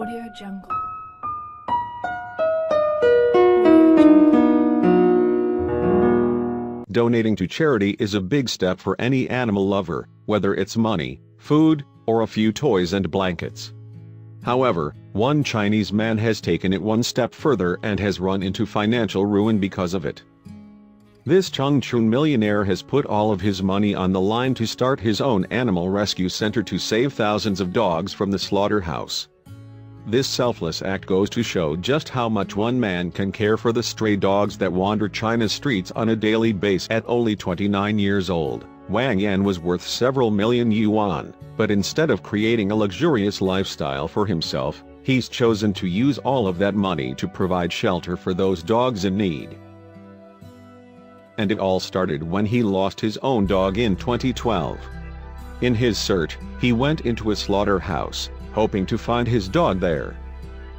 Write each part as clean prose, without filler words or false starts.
Audio Jungle. Audio Jungle. Donating to charity is a big step for any animal lover, whether it's money, food, or a few toys and blankets. However, one Chinese man has taken it one step further and has run into financial ruin because of it. This Chongqing millionaire has put all of his money on the line to start his own animal rescue center to save thousands of dogs from the slaughterhouse. This selfless act goes to show just how much one man can care for the stray dogs that wander China's streets on a daily basis. At only 29 years old, Wang Yan was worth several million yuan, but instead of creating a luxurious lifestyle for himself, he's chosen to use all of that money to provide shelter for those dogs in need. And it all started when he lost his own dog in 2012. In his search, he went into a slaughterhouse, hoping to find his dog there.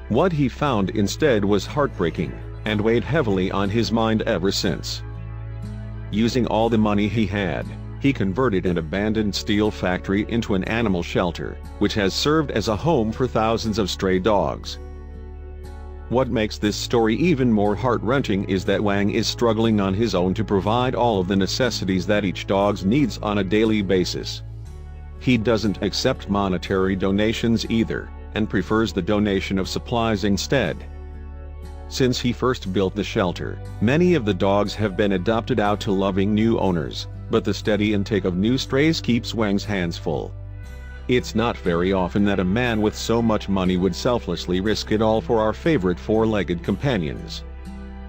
What he found instead was heartbreaking, and weighed heavily on his mind ever since. Using all the money he had, he converted an abandoned steel factory into an animal shelter, which has served as a home for thousands of stray dogs. What makes this story even more heart-wrenching is that Wang is struggling on his own to provide all of the necessities that each dog needs on a daily basis. He doesn't accept monetary donations either, and prefers the donation of supplies instead. Since he first built the shelter, many of the dogs have been adopted out to loving new owners, but the steady intake of new strays keeps Wang's hands full. It's not very often that a man with so much money would selflessly risk it all for our favorite four-legged companions.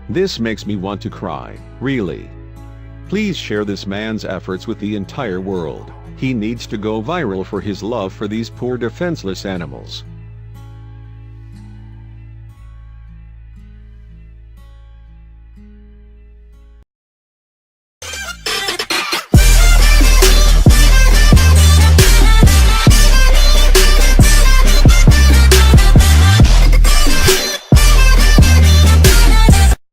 This makes me want to cry, really. Please share this man's efforts with the entire world. He needs to go viral for his love for these poor defenseless animals.